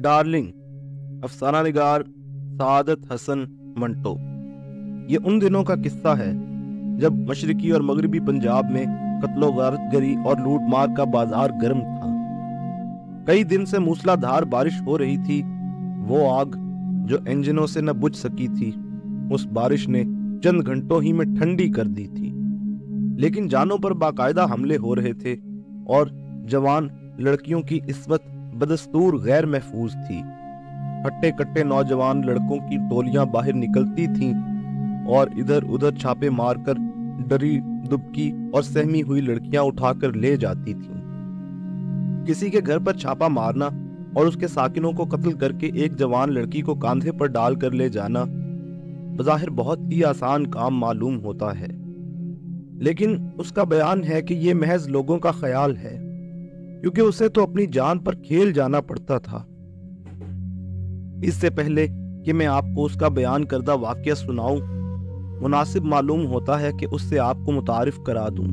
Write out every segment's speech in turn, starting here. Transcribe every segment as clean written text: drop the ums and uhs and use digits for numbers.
Darling افسانہ نگار سعادت حسن منٹو۔ یہ ان دنوں کا قصہ ہے جب مشرقی اور مغربی پنجاب میں قتل و غارت گری اور لوٹ مار کا بازار گرم تھا۔ کئی دن سے موسلا دھار بارش ہو رہی تھی۔ وہ آگ جو انجنوں سے نہ بجھ سکی تھی، اس بارش نے چند گھنٹوں ہی میں ٹھنڈی کر دی تھی، لیکن جانوں پر باقاعدہ حملے ہو رہے تھے اور جوان لڑکیوں کی عصمت بدستور غیر محفوظ تھی۔ ہٹے کٹے نوجوان لڑکوں کی ٹولیاں باہر نکلتی تھیں اور ادھر ادھر چھاپے مار کر ڈری دبکی اور سہمی ہوئی لڑکیاں اٹھا کر لے جاتی تھیں۔ کسی کے گھر پر چھاپا مارنا اور اس کے ساکنوں کو قتل کر کے ایک جوان لڑکی کو کاندھے پر ڈال کر لے جانا بظاہر بہت ہی آسان کام معلوم ہوتا ہے، لیکن اس کا بیان ہے کہ یہ محض لوگوں کا خیال ہے، کیونکہ اسے تو اپنی جان پر کھیل جانا پڑتا تھا۔ اس سے پہلے کہ میں آپ کو اس کا بیان کردہ واقعہ سناؤں، مناسب معلوم ہوتا ہے کہ اس سے آپ کو متعارف کرا دوں۔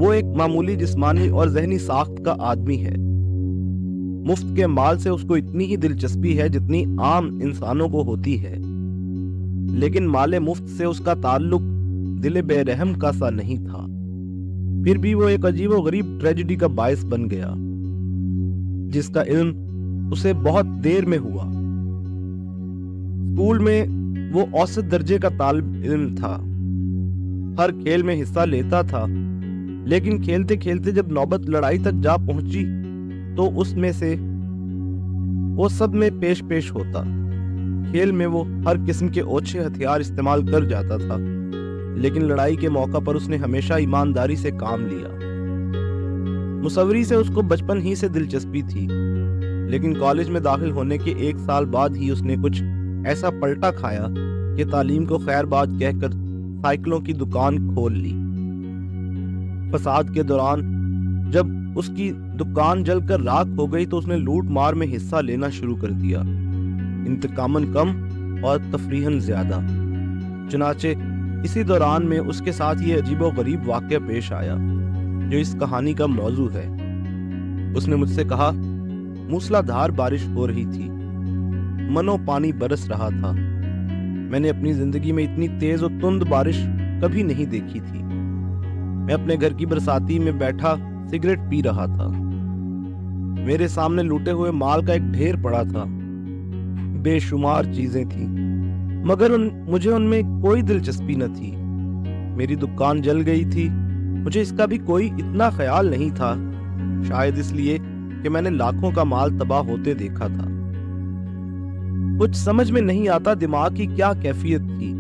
وہ ایک معمولی جسمانی اور ذہنی ساخت کا آدمی ہے۔ مفت کے مال سے اس کو اتنی ہی دلچسپی ہے جتنی عام انسانوں کو ہوتی ہے، لیکن مال مفت سے اس کا تعلق دل بے رحم کا سا نہیں تھا۔ پھر بھی وہ ایک عجیب و غریب ٹریجڈی کا باعث بن گیا، جس کا علم اسے بہت دیر میں ہوا۔ اسکول میں وہ اوسط درجے کا طالب علم تھا، ہر کھیل میں حصہ لیتا تھا، لیکن کھیلتے کھیلتے جب نوبت لڑائی تک جا پہنچی تو اس میں سے وہ سب میں پیش ہوتا۔ کھیل میں وہ ہر قسم کے اوچھے ہتھیار استعمال کر جاتا تھا، لیکن لڑائی کے موقع پر اس نے ہمیشہ ایمانداری سے کام لیا۔ مصوری سے اس کو بچپن ہی سے دلچسپی تھی، لیکن کالج میں داخل ہونے کے 1 سال بعد ہی اس نے کچھ ایسا پلٹا کھایا کہ تعلیم کو خیر بات کہہ کر سائیکلوں کی دکان کھول لی۔ فساد کے دوران جب اس کی دکان جل کر راکھ ہو گئی تو اس نے لوٹ مار میں حصہ لینا شروع کر دیا، انتقاماً کم اور تفریحاً زیادہ۔ چنانچہ اسی دوران میں اس کے ساتھ یہ عجیب و غریب واقعہ پیش آیا جو اس کہانی کا موضوع ہے۔ اس نے مجھ سے کہا، موسلا دھار بارش ہو رہی تھی، منو پانی برس رہا تھا۔ میں نے اپنی زندگی میں اتنی تیز و تند بارش کبھی نہیں دیکھی تھی۔ میں اپنے گھر کی برساتی میں بیٹھا سگریٹ پی رہا تھا۔ میرے سامنے لوٹے ہوئے مال کا ایک ڈھیر پڑا تھا، بے شمار چیزیں تھیں، مگر مجھے ان میں کوئی دلچسپی نہ تھی۔ میری دکان جل گئی تھی، مجھے اس کا بھی کوئی اتنا خیال نہیں تھا، شاید اس لیے کہ میں نے لاکھوں کا مال تباہ ہوتے دیکھا تھا۔ کچھ سمجھ میں نہیں آتا دماغ کی کیا کیفیت تھی۔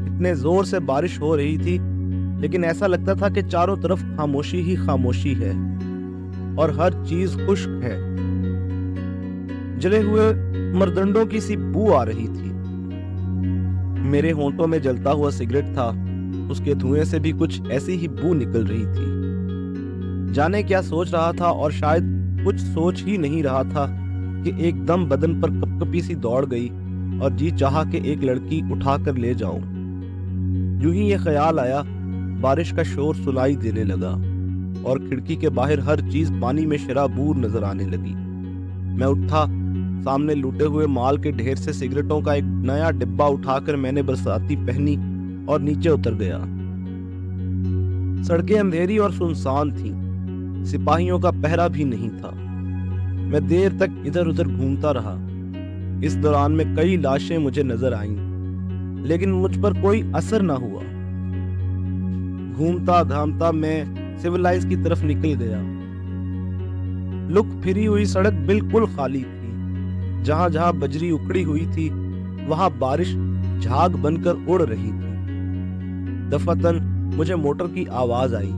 اتنے زور سے بارش ہو رہی تھی، لیکن ایسا لگتا تھا کہ چاروں طرف خاموشی ہی خاموشی ہے اور ہر چیز خشک ہے۔ جلے ہوئے مردنڈوں کی سی بو آ رہی تھی۔ میرے ہونٹوں میں جلتا ہوا سگریٹ تھا، اس کے دھوئیں سے بھی کچھ ایسی ہی بو نکل رہی تھی۔ جانے کیا سوچ رہا تھا، اور شاید کچھ سوچ ہی نہیں رہا تھا کہ ایک دم بدن پر کپکپی سی دوڑ گئی اور جی چاہا کہ ایک لڑکی اٹھا کر لے جاؤں۔ یوں ہی یہ خیال آیا، بارش کا شور سنائی دینے لگا اور کھڑکی کے باہر ہر چیز پانی میں شرابور نظر آنے لگی۔ میں اٹھا، سامنے لوٹے ہوئے مال کے ڈھیر سے سگریٹوں کا ایک نیا ڈبہ اٹھا کر میں نے برساتی پہنی اور نیچے اتر گیا۔ سڑکیں اندھیری اور سنسان تھیں، سپاہیوں کا پہرا بھی نہیں تھا۔ میں دیر تک ادھر ادھر گھومتا رہا۔ اس دوران میں کئی لاشیں مجھے نظر آئیں، لیکن مجھ پر کوئی اثر نہ ہوا۔ گھومتا گھامتا میں سول لائنز کی طرف نکل گیا۔ لک پھری ہوئی سڑک بالکل خالی تھی۔ جہاں جہاں بجری اکڑی ہوئی تھی وہاں بارش جھاگ بن کر اڑ رہی تھی۔ دفعتاً مجھے موٹر کی آواز آئی۔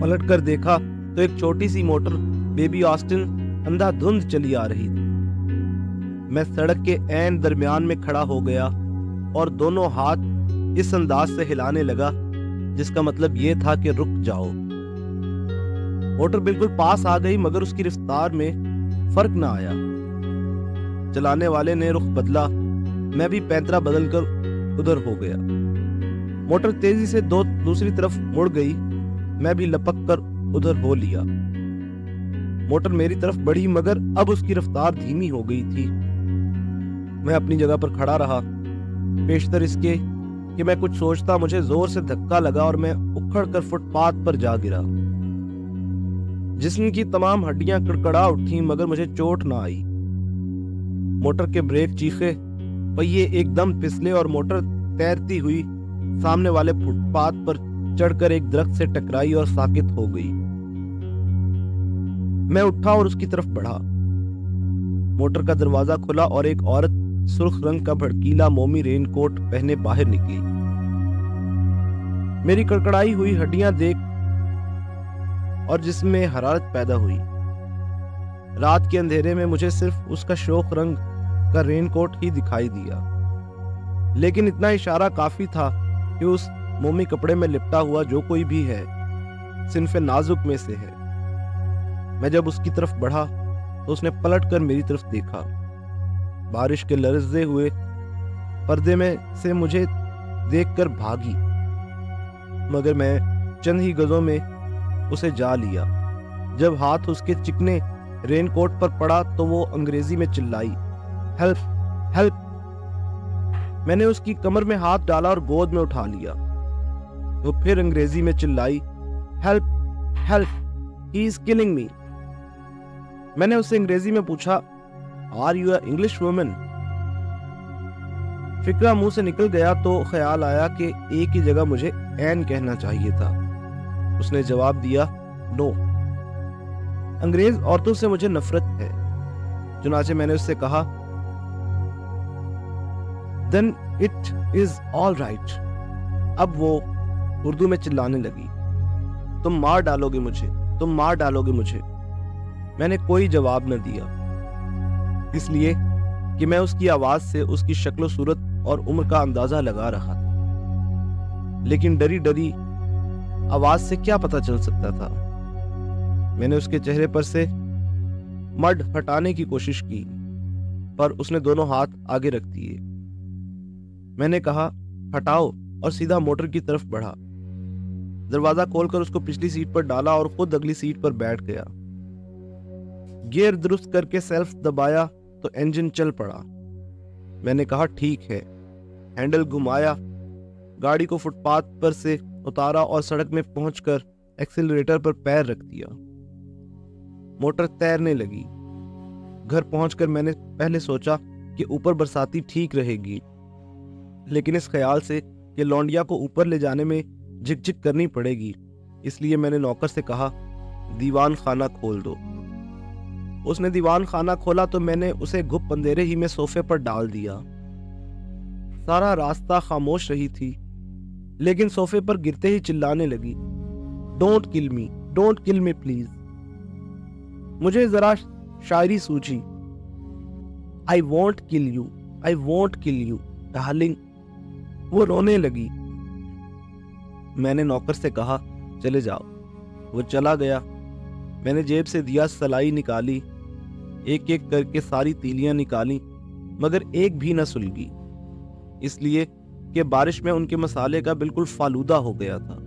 پلٹ کر دیکھا تو ایک چھوٹی سی موٹر بیبی آسٹن اندھا دھند چلی آ رہی تھی۔ میں سڑک کے عین درمیان میں کھڑا ہو گیا اور دونوں ہاتھ اس انداز سے ہلانے لگا جس کا مطلب یہ تھا کہ رک جاؤ۔ موٹر بالکل پاس آ گئی، مگر اس کی رفتار میں فرق نہ آیا۔ چلانے والے نے رخ بدلا، میں بھی پینترا بدل کر ادھر ہو گیا۔ موٹر تیزی سے دوسری طرف مڑ گئی، میں بھی لپک کر ادھر ہو لیا۔ موٹر میری طرف بڑھی مگر اب اس کی رفتار دھیمی ہو گئی تھی۔ میں اپنی جگہ پر کھڑا رہا، پیشتر اس کے کہ میں کچھ سوچتا مجھے زور سے دھکا لگا اور میں اکھڑ کر فٹ پاتھ پر جا گرا۔ جسم کی تمام ہڈیاں کڑکڑا اٹھیں مگر مجھے چوٹ نہ آئی۔ موٹر کے بریک چیخے، پہیے ایک دم پھسلے اور موٹر تیرتی ہوئی سامنے والے فٹ پاتھ پر چڑھ کر ایک درخت سے ٹکرائی اور ساکت ہو گئی۔ میں اٹھا اور اس کی طرف بڑھا۔ موٹر کا دروازہ کھلا اور ایک عورت سرخ رنگ کا بھڑکیلا مومی رین کوٹ پہنے باہر نکلی۔ میری کڑکڑائی ہوئی ہڈیاں دیکھ اور جسم میں حرارت پیدا ہوئی۔ رات کے اندھیرے میں مجھے صرف اس کا شوخ رنگ کا رین کوٹ ہی دکھائی دیا، لیکن اتنا اشارہ کافی تھا کہ اس مومی کپڑے میں لپٹا ہوا جو کوئی بھی ہے صنف نازک میں سے ہے۔ میں جب اس کی طرف بڑھا تو اس نے پلٹ کر میری طرف دیکھا۔ بارش کے لرزے ہوئے پردے میں سے مجھے دیکھ کر بھاگی، مگر میں چند ہی گزوں میں اسے جا لیا۔ جب ہاتھ اس کے چکنے رین کوٹ پر پڑا تو وہ انگریزی میں چلائی، ہیلپ ہیلپ۔ میں نے اس کی کمر میں ہاتھ ڈالا اور گود میں اٹھا لیا۔ وہ پھر انگریزی میں چلائی، help help, he is killing me. میں نے اس سے انگریزی میں پوچھا، are you a English woman? فکرہ منہ سے نکل گیا تو خیال آیا کہ ایک ہی جگہ مجھے این کہنا چاہیے تھا۔ اس نے جواب دیا، نو۔ انگریز عورتوں سے مجھے نفرت ہے۔ چنانچہ میں نے اس سے کہا، then it is all right۔ اب وہ اردو میں چلانے لگی، تم مار ڈالو گے مجھے، تم مار ڈالو گے مجھے۔ میں نے کوئی جواب نہ دیا، اس لیے کہ میں اس کی آواز سے اس کی شکل و صورت اور عمر کا اندازہ لگا رہا تھا، لیکن ڈری ڈری آواز سے کیا پتہ چل سکتا تھا۔ میں نے اس کے چہرے پر سے مڈ ہٹانے کی کوشش کی، پر اس نے دونوں ہاتھ آگے رکھ دیے۔ میں نے کہا، ہٹاؤ، اور سیدھا موٹر کی طرف بڑھا۔ دروازہ کھول کر اس کو پچھلی سیٹ پر ڈالا اور خود اگلی سیٹ پر بیٹھ گیا۔ گیئر درست کر کے سیلف دبایا تو انجن چل پڑا۔ میں نے کہا، ٹھیک ہے۔ ہینڈل گھمایا، گاڑی کو فٹ پاتھ پر سے اتارا اور سڑک میں پہنچ کر ایکسیلریٹر پر پیر رکھ دیا۔ موٹر تیرنے لگی۔ گھر پہنچ کر میں نے پہلے سوچا کہ اوپر برساتی ٹھیک رہے گی، لیکن اس خیال سے کہ لونڈیا کو اوپر لے جانے میں جھک جھک کرنی پڑے گی، اس لیے میں نے نوکر سے کہا، دیوان خانہ کھول دو۔ اس نے دیوان خانہ کھولا تو میں نے اسے گھپ اندھیرے ہی میں صوفے پر ڈال دیا۔ سارا راستہ خاموش رہی تھی، لیکن صوفے پر گرتے ہی چلانے لگی، ڈونٹ کل می، ڈونٹ کل می پلیز۔ مجھے ذرا شاعری سوچی، آئی وونٹ کل یو، آئی وونٹ کل یو ڈارلنگ۔ وہ رونے لگی۔ میں نے نوکر سے کہا، چلے جاؤ۔ وہ چلا گیا۔ میں نے جیب سے دیا سلائی نکالی، ایک ایک کر کے ساری تیلیاں نکالی، مگر ایک بھی نہ سلگی، اس لیے کہ بارش میں ان کے مسالے کا بالکل فالودہ ہو گیا تھا۔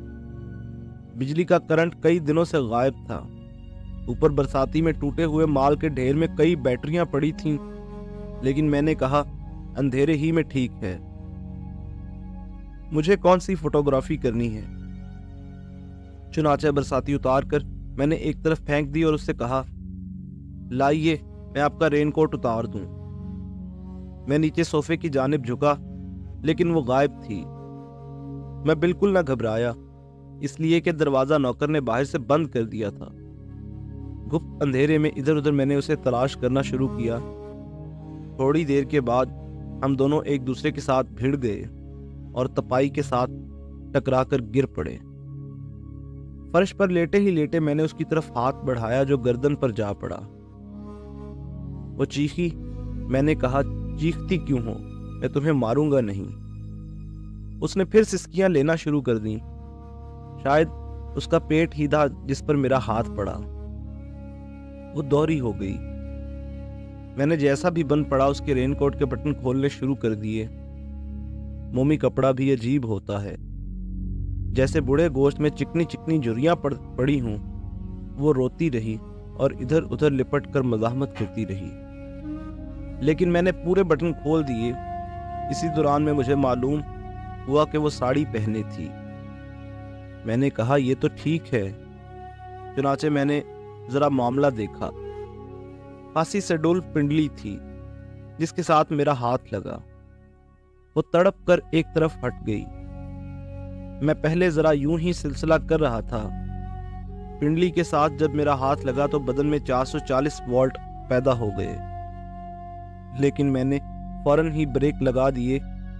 بجلی کا کرنٹ کئی دنوں سے غائب تھا۔ اوپر برساتی میں ٹوٹے ہوئے مال کے ڈھیر میں کئی بیٹریاں پڑی تھیں، لیکن میں نے کہا، اندھیرے ہی میں ٹھیک ہے، مجھے کون سی فوٹوگرافی کرنی ہے۔ چنانچہ برساتی اتار کر میں نے ایک طرف پھینک دی اور اس سے کہا، لائیے میں آپ کا رین کوٹ اتار دوں۔ میں نیچے صوفے کی جانب جھکا، لیکن وہ غائب تھی۔ میں بالکل نہ گھبرایا، اس لیے کہ دروازہ نوکر نے باہر سے بند کر دیا تھا۔ گپت اندھیرے میں ادھر ادھر میں نے اسے تلاش کرنا شروع کیا۔ تھوڑی دیر کے بعد ہم دونوں ایک دوسرے کے ساتھ بھیڑ گئے اور تپائی کے ساتھ ٹکرا کر گر پڑے۔ فرش پر لیٹے ہی لیٹے میں نے اس کی طرف ہاتھ بڑھایا جو گردن پر جا پڑا۔ وہ چیخی۔ میں نے کہا، چیختی کیوں ہو، میں تمہیں ماروں گا نہیں۔ اس نے پھر سسکیاں لینا شروع کر دیں۔ شاید اس کا پیٹ ہی تھا جس پر میرا ہاتھ پڑا۔ وہ دوہری ہو گئی۔ میں نے جیسا بھی بن پڑا اس کے رین کوٹ کے بٹن کھولنے شروع کر دیے۔ مومی کپڑا بھی عجیب ہوتا ہے، جیسے بوڑھے گوشت میں چکنی چکنی جھریاں پڑی ہوں۔ وہ روتی رہی और इधर उधर लिपट कर मज़ाहमत करती रही, लेकिन मैंने पूरे बटन खोल दिए। इसी दौरान में मुझे मालूम हुआ कि वो साड़ी पहने थी। मैंने कहा, ये तो ठीक है। चुनाचे मैंने ज़रा मामला देखा। खासी सेडोल पिंडली थी जिसके साथ मेरा हाथ लगा। वो तड़प कर एक तरफ हट गई। मैं पहले ज़रा यूं ही सिलसिला कर रहा था। पिंडली के साथ जब मेरा हाथ लगा तो बदन में 440 वोल्ट पैदा हो गए, लेकिन मैंने फौरन ही ब्रेक लगा दिए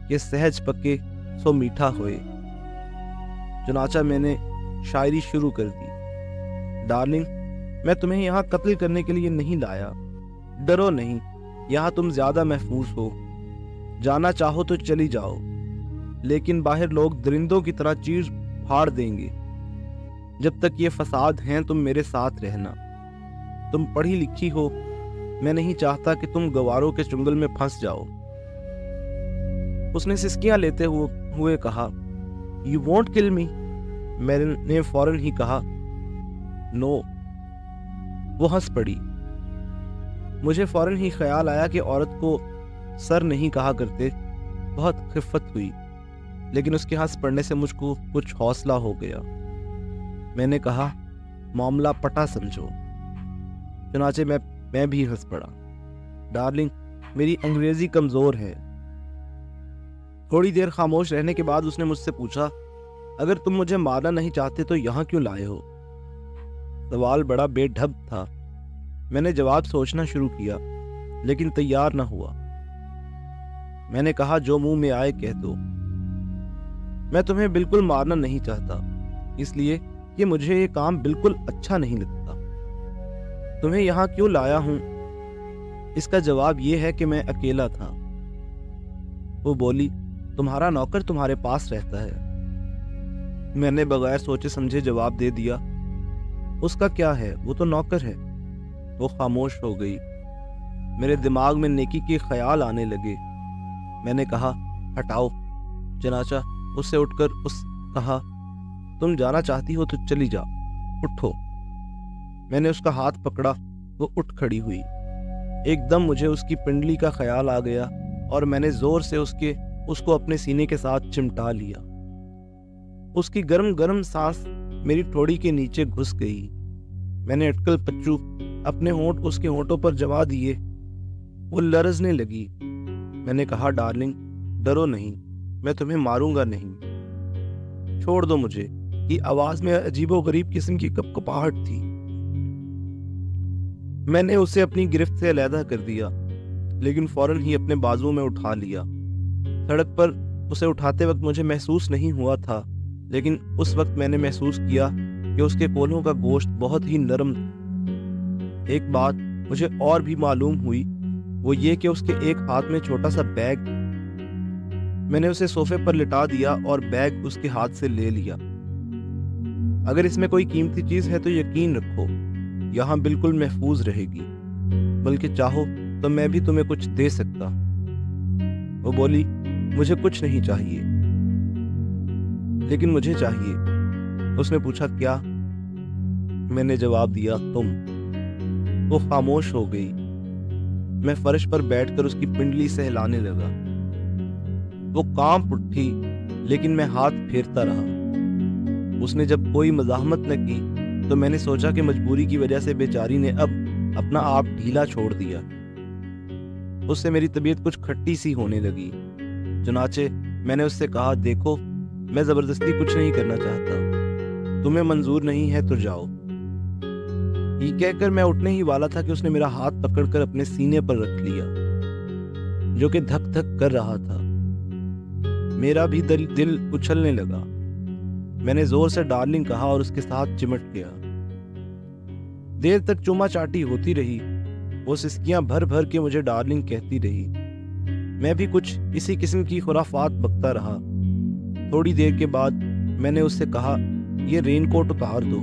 कि सहज पके सो मीठा होए। चुनाचा मैंने शायरी शुरू कर दी। डार्लिंग, मैं तुम्हें यहाँ कत्ल करने के लिए नहीं लाया। डरो नहीं, यहाँ तुम ज्यादा महफूज हो। जाना चाहो तो चली जाओ, लेकिन बाहर लोग दरिंदों की तरह चीर फाड़ देंगे। जब तक ये फसाद हैं तुम मेरे साथ रहना। तुम पढ़ी लिखी हो, मैं नहीं चाहता कि तुम गवारों के चुंगल में फंस जाओ। उसने सिसकियां लेते हुए कहा, यू वॉन्ट किल मी। मैंने फौरन ही कहा, नो। वो हंस पड़ी। मुझे फौरन ही ख्याल आया कि औरत को सर नहीं कहा करते। बहुत खिफ़्फ़त हुई, लेकिन उसके हंस पड़ने से मुझको कुछ हौसला हो गया। मैंने कहा, मामला पटा समझो। चुनाचे मैं भी हंस पड़ा। डार्लिंग, मेरी अंग्रेजी कमजोर है। थोड़ी देर खामोश रहने के बाद उसने मुझसे पूछा, अगर तुम मुझे मारना नहीं चाहते तो यहाँ क्यों लाए हो? सवाल बड़ा बेढब था। मैंने जवाब सोचना शुरू किया, लेकिन तैयार न हुआ। मैंने कहा, जो मुंह में आए कह दो। मैं तुम्हें बिल्कुल मारना नहीं चाहता, इसलिए कि मुझे ये काम बिल्कुल अच्छा नहीं लगता। तुम्हें यहाँ क्यों लाया हूं, इसका जवाब ये है कि मैं अकेला था। वो बोली, तुम्हारा नौकर तुम्हारे पास रहता है। मैंने बगैर सोचे समझे जवाब दे दिया, उसका क्या है, वो तो नौकर है। वो खामोश हो गई। मेरे दिमाग में नेकी के ख्याल आने लगे। मैंने कहा, हटाओ। चनाचा उससे उठकर कहा, तुम जाना चाहती हो तो चली जा, उठो। मैंने उसका हाथ पकड़ा। वो उठ खड़ी हुई। एकदम मुझे उसकी पिंडली का ख्याल आ गया और मैंने जोर से उसको अपने सीने के साथ चिमटा लिया। उसकी गर्म गर्म सांस मेरी ठोड़ी के नीचे घुस गई। मैंने अटकल पच्चू अपने होंठ उसके होंठों पर जमा दिए। वो लरजने लगी। मैंने कहा, डार्लिंग, डरो नहीं, मैं तुम्हें मारूंगा नहीं। छोड़ दो मुझे। की आवाज में अजीबोगरीब किस्म की कपकपाहट थी। मैंने उसे अपनी गिरफ्त से अलहदा कर दिया, लेकिन फौरन ही अपने बाजुओं में उठा लिया। सड़क पर उसे उठाते वक्त मुझे महसूस नहीं हुआ था, लेकिन उस वक्त मैंने महसूस किया कि उसके कोल्हों का गोश्त बहुत ही नरम था। एक बात मुझे और भी मालूम हुई, वो ये कि उसके एक हाथ में छोटा सा बैग। मैंने उसे सोफे पर लिटा दिया और बैग उसके हाथ से ले लिया। अगर इसमें कोई कीमती चीज है तो यकीन रखो, यहाँ बिल्कुल महफूज रहेगी। बल्कि चाहो तो मैं भी तुम्हें कुछ दे सकता। वो बोली, मुझे कुछ नहीं चाहिए, लेकिन मुझे चाहिए। उसने पूछा, क्या? मैंने जवाब दिया, तुम। वो खामोश हो गई। मैं फर्श पर बैठकर उसकी पिंडली से हिलाने लगा। वो कांप उठी, लेकिन मैं हाथ फेरता रहा। उसने जब कोई मज़ाहमत न की तो मैंने सोचा कि मजबूरी की वजह से बेचारी ने अब अपना आप ढीला छोड़ दिया। उससे मेरी तबीयत कुछ खट्टी सी होने लगी। चुनाचे मैंने उससे कहा, देखो, मैं जबरदस्ती कुछ नहीं करना चाहता। तुम्हें मंजूर नहीं है तो जाओ। ये कहकर मैं उठने ही वाला था कि उसने मेरा हाथ पकड़कर अपने सीने पर रख लिया, जो कि धक धक कर रहा था। मेरा भी दिल उछलने लगा। मैंने जोर से डार्लिंग कहा और उसके साथ चिमट गया। देर तक चूमा चाटी होती रही। वो सिसकियां भर भर के मुझे डार्लिंग कहती रही। मैं भी कुछ इसी किस्म की खुराफात बकता रहा। थोड़ी देर के बाद मैंने उससे कहा, ये रेनकोट उतार दो,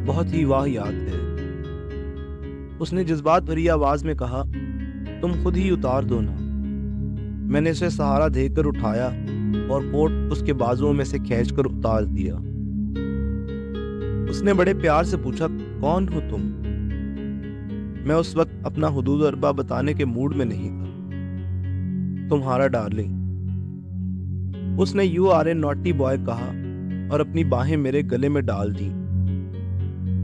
बहुत ही वाहियात है। उसने जज्बात भरी आवाज में कहा, तुम खुद ही उतार दो ना। मैंने उसे सहारा देकर उठाया और कोट उसके बाजुओं में से खींचकर उतार दिया। उसने बड़े प्यार से पूछा, कौन हो तुम? मैं उस वक्त अपना हुदूद अरबा बताने के मूड में नहीं था। तुम्हारा डार्लिंग, उसने you are a naughty boy कहा और अपनी बाहें मेरे गले में डाल दी।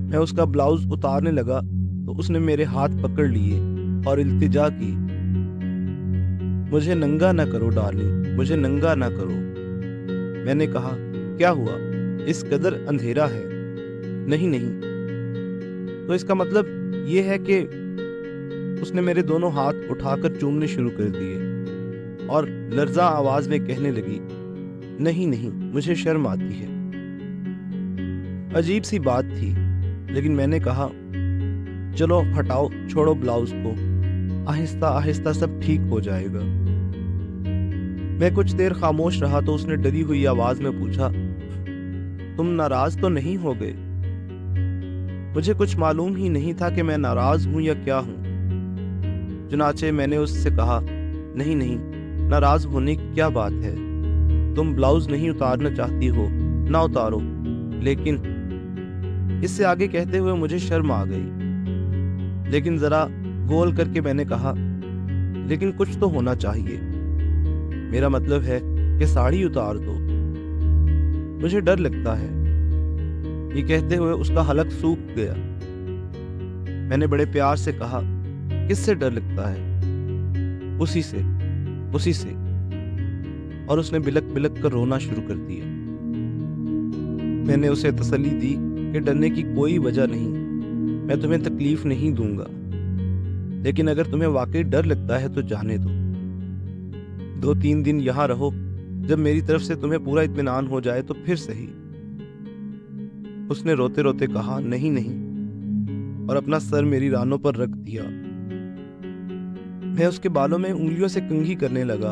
मैं उसका ब्लाउज उतारने लगा तो उसने मेरे हाथ पकड़ लिए और इल्तिजा की, मुझे नंगा ना करो डार्लिंग, मुझे नंगा ना करो। मैंने कहा, क्या हुआ, इस कदर अंधेरा है? नहीं नहीं। तो इसका मतलब ये है कि उसने मेरे दोनों हाथ उठाकर चूमने शुरू कर दिए और लर्जा आवाज में कहने लगी, नहीं नहीं, मुझे शर्म आती है। अजीब सी बात थी, लेकिन मैंने कहा, चलो हटाओ, छोड़ो ब्लाउज को, आहिस्ता आहिस्ता सब ठीक हो जाएगा। मैं कुछ देर खामोश रहा तो उसने डरी हुई आवाज में पूछा, तुम नाराज तो नहीं हो गए? मुझे कुछ मालूम ही नहीं था कि मैं नाराज हूं या क्या हूं। चुनाचे मैंने उससे कहा, नहीं नहीं, नाराज होने की क्या बात है, तुम ब्लाउज नहीं उतारना चाहती हो, ना उतारो। लेकिन इससे आगे कहते हुए मुझे शर्म आ गई, लेकिन जरा गोल करके मैंने कहा, लेकिन कुछ तो होना चाहिए, मेरा मतलब है कि साड़ी उतार दो, मुझे डर लगता है। ये कहते हुए उसका हलक सूख गया। मैंने बड़े प्यार से कहा, किससे डर लगता है? उसी से, उसी से। और उसने बिलक बिलक कर रोना शुरू कर दिया। मैंने उसे तसल्ली दी कि डरने की कोई वजह नहीं, मैं तुम्हें तकलीफ नहीं दूंगा, लेकिन अगर तुम्हें वाकई डर लगता है तो जाने दो। 2-3 दिन यहाँ रहो, जब मेरी तरफ से तुम्हें पूरा इत्मीनान हो जाए तो फिर सही। उसने रोते रोते कहा, नहीं नहीं, और अपना सर मेरी रानों पर रख दिया। मैं उसके बालों में उंगलियों से कंघी करने लगा।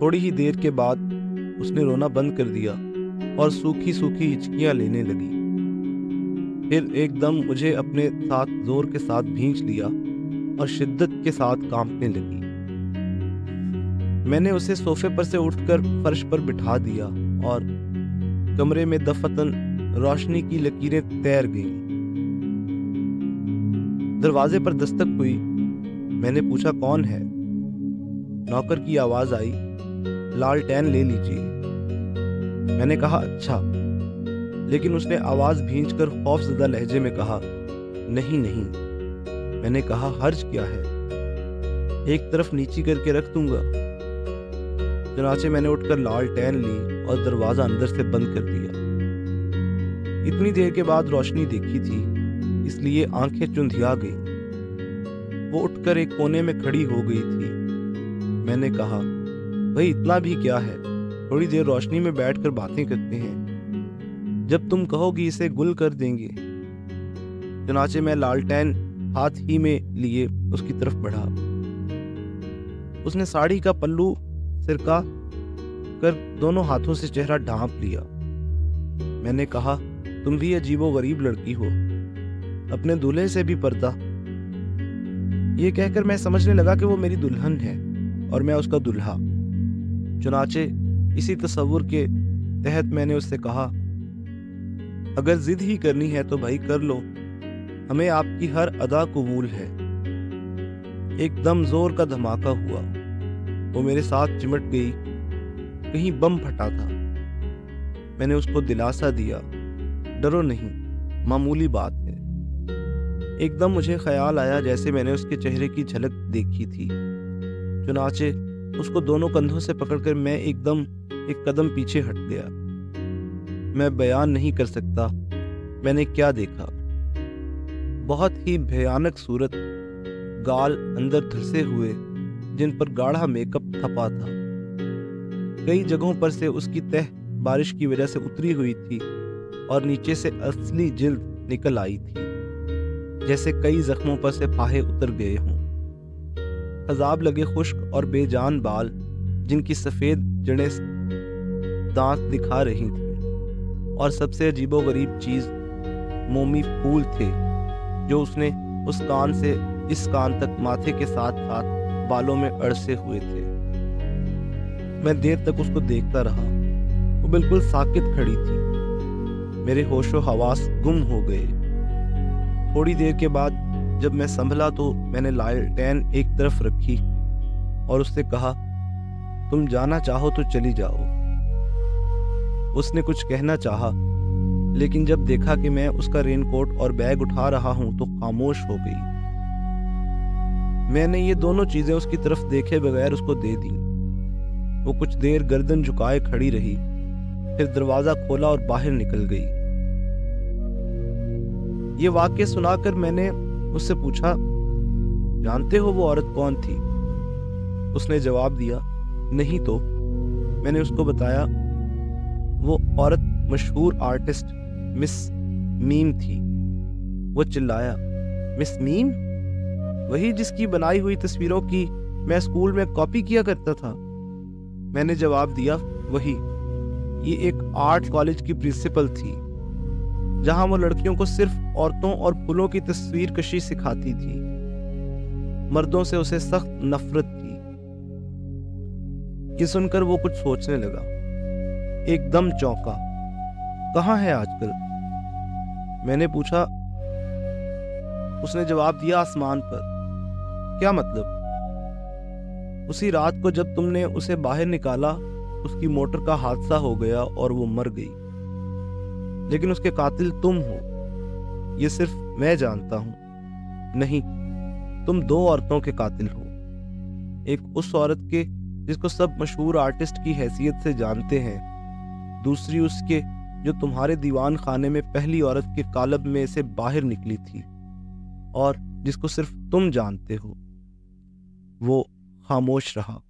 थोड़ी ही देर के बाद उसने रोना बंद कर दिया और सूखी सूखी हिचकियां लेने लगी। फिर एकदम मुझे अपने साथ जोर के साथ भींच लिया और शिद्दत के साथ कांपने लगी। मैंने उसे सोफे पर से उठकर फर्श पर बिठा दिया और कमरे में दफतन रोशनी की लकीरें तैर गईं। दरवाजे पर दस्तक हुई। मैंने पूछा, कौन है? नौकर की आवाज आई, लालटेन ले लीजिए। मैंने कहा, अच्छा, लेकिन उसने आवाज भींचकर खौफजदा लहजे में कहा, नहीं नहीं। मैंने कहा, हर्ज क्या है, एक तरफ नीची करके रख दूंगा। चुनाचे मैंने उठकर लालटेन ली और दरवाजा अंदर से बंद कर दिया। इतनी देर के बाद रोशनी देखी थी, इसलिए आंखें चुंधिया गई। वो उठकर एक कोने में खड़ी हो गई थी। मैंने कहा, भाई इतना भी क्या है, थोड़ी देर रोशनी में बैठकर बातें करते हैं, जब तुम कहोगी इसे गुल कर देंगे। चुनाचे मैं लालटेन हाथ ही में लिए उसकी तरफ बढ़ा। उसने साड़ी का पल्लू सिरका कर दोनों हाथों से चेहरा ढांप लिया। मैंने कहा, तुम भी अजीबो गरीब लड़की हो, अपने दूल्हे से भी पर्दा। ये कहकर मैं समझने लगा कि वो मेरी दुल्हन है और मैं उसका दुल्हा। चुनाचे इसी तसव्वुर के तहत मैंने उससे कहा, अगर जिद ही करनी है तो भाई कर लो, हमें आपकी हर अदा कबूल है। एकदम जोर का धमाका हुआ। वो मेरे साथ चिमट गई, कहीं बम फटा था। मैंने उसको दिलासा दिया, डरो नहीं, मामूली बात है। एकदम मुझे ख्याल आया जैसे मैंने उसके चेहरे की झलक देखी थी। चुनाचे उसको दोनों कंधों से पकड़कर मैं एकदम एक कदम पीछे हट गया। मैं बयान नहीं कर सकता मैंने क्या देखा। बहुत ही भयानक सूरत, गाल अंदर धंसे हुए जिन पर गाढ़ा मेकअप थपा था। कई जगहों पर से उसकी तह बारिश की वजह से उतरी हुई थी और नीचे से असली जिल्द निकल आई थी, जैसे कई जख्मों पर से फाहे उतर गए हों। अजाब लगे खुश्क और बेजान बाल जिनकी सफेद जड़ें दांत दिखा रही थी, और सबसे अजीबोगरीब चीज मोमी फूल थे जो उसने उस कान से इस कान तक माथे के साथ साथ बालों में अड़से हुए थे। मैं देर तक उसको देखता रहा। वो बिल्कुल साकित खड़ी थी। मेरे होशो हवास गुम हो गए। थोड़ी देर के बाद जब मैं संभला तो मैंने लालटेन एक तरफ रखी और उससे कहा, तुम जाना चाहो तो चली जाओ। उसने कुछ कहना चाहा, लेकिन जब देखा कि मैं उसका रेनकोट और बैग उठा रहा हूं तो खामोश हो गई। मैंने ये दोनों चीजें उसकी तरफ देखे बगैर उसको दे दी। वो कुछ देर गर्दन झुकाए खड़ी रही, फिर दरवाजा खोला और बाहर निकल गई। ये वाक्य सुनाकर मैंने उससे पूछा, जानते हो वो औरत कौन थी? उसने जवाब दिया, नहीं तो। मैंने उसको बताया, वो औरत मशहूर आर्टिस्ट मिस मीम थी। वो चिल्लाया, मिस मीम? वही जिसकी बनाई हुई तस्वीरों की मैं स्कूल में कॉपी किया करता था। मैंने जवाब दिया, वही। ये एक आर्ट कॉलेज की प्रिंसिपल थी, जहां वो लड़कियों को सिर्फ औरतों और फूलों की तस्वीर कशी सिखाती थी। मर्दों से उसे सख्त नफरत थी। ये सुनकर वो कुछ सोचने लगा, एकदम चौंका। कहाँ है आजकल? मैंने पूछा। उसने जवाब दिया, आसमान पर। क्या मतलब? उसी रात को जब तुमने उसे बाहर निकाला, उसकी मोटर का हादसा हो गया और वो मर गई। लेकिन उसके कातिल तुम हो, ये सिर्फ मैं जानता हूं। नहीं, तुम दो औरतों के कातिल हो। एक उस औरत के जिसको सब मशहूर आर्टिस्ट की हैसियत से जानते हैं, दूसरी उसके जो तुम्हारे दीवान खाने में पहली औरत के कालब में से बाहर निकली थी और जिसको सिर्फ तुम जानते हो। वो खामोश रहा।